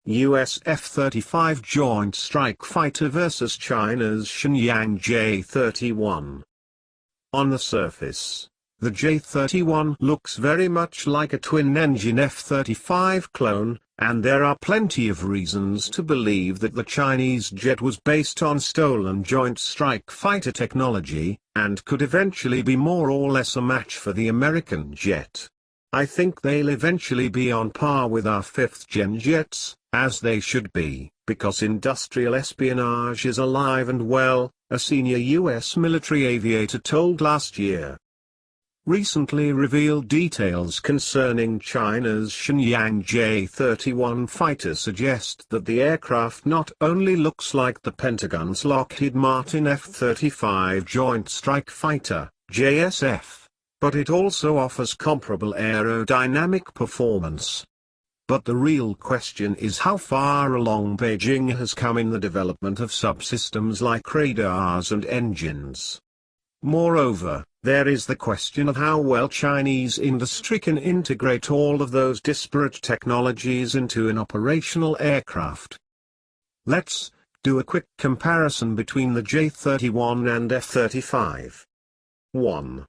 US F-35 Joint Strike Fighter vs China's Shenyang J-31. On the surface, the J-31 looks very much like a twin-engine F-35 clone, and there are plenty of reasons to believe that the Chinese jet was based on stolen Joint Strike Fighter technology, and could eventually be more or less a match for the American jet. I think they'll eventually be on par with our 5th-gen jets, as they should be, because industrial espionage is alive and well, a senior US military aviator told last year. Recently revealed details concerning China's Shenyang J-31 fighter suggest that the aircraft not only looks like the Pentagon's Lockheed Martin F-35 Joint Strike Fighter, JSF, but it also offers comparable aerodynamic performance. But the real question is how far along Beijing has come in the development of subsystems like radars and engines. Moreover, there is the question of how well Chinese industry can integrate all of those disparate technologies into an operational aircraft. Let's do a quick comparison between the J-31 and F-35. 1.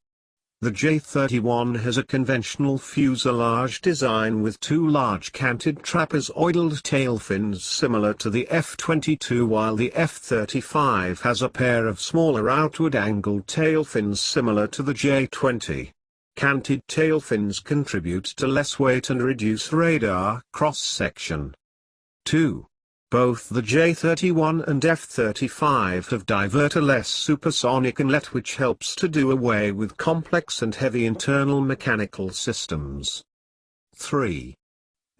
The J-31 has a conventional fuselage design with two large canted trapezoidal tail fins similar to the F-22, while the F-35 has a pair of smaller outward angled tail fins similar to the J-20. Canted tail fins contribute to less weight and reduce radar cross-section. 2. Both the J-31 and F-35 have diverter-less supersonic inlet, which helps to do away with complex and heavy internal mechanical systems. 3.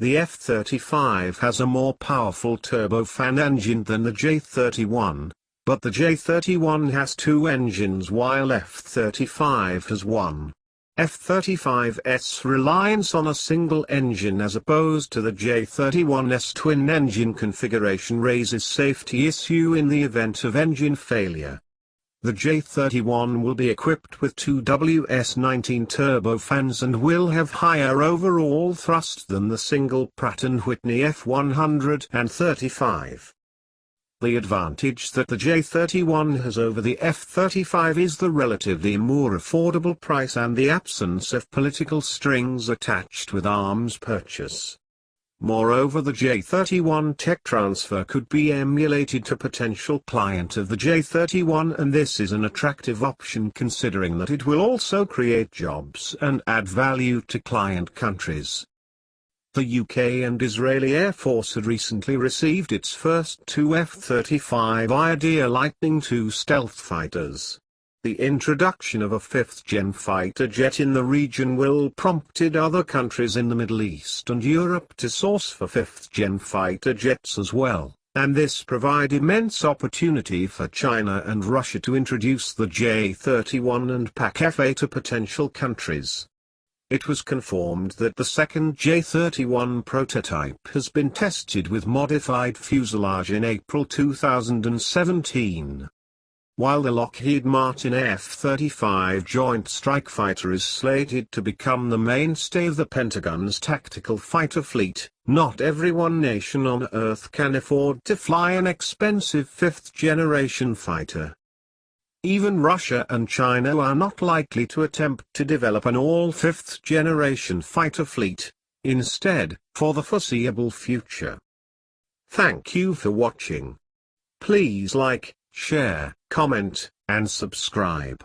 The F-35 has a more powerful turbofan engine than the J-31, but the J-31 has two engines while F-35 has one. F-35's reliance on a single engine as opposed to the J-31's twin-engine configuration raises safety issue in the event of engine failure. The J-31 will be equipped with two WS-19 turbofans and will have higher overall thrust than the single Pratt & Whitney F-135. The advantage that the J-31 has over the F-35 is the relatively more affordable price and the absence of political strings attached with arms purchase. Moreover, the J-31 tech transfer could be emulated to potential client of the J-31, and this is an attractive option considering that it will also create jobs and add value to client countries. The UK and Israeli Air Force had recently received its first two F-35 Aviator Lightning II stealth fighters. The introduction of a 5th-gen fighter jet in the region will prompted other countries in the Middle East and Europe to source for 5th-gen fighter jets as well, and this provide immense opportunity for China and Russia to introduce the J-31 and PAC-FA to potential countries. It was confirmed that the second J-31 prototype has been tested with modified fuselage in April 2017. While the Lockheed Martin F-35 Joint Strike Fighter is slated to become the mainstay of the Pentagon's tactical fighter fleet, not every one nation on Earth can afford to fly an expensive 5th-generation fighter. Even Russia and China are not likely to attempt to develop an all 5th-generation fighter fleet, instead, for the foreseeable future. Thank you for watching. Please like, share, comment, and subscribe.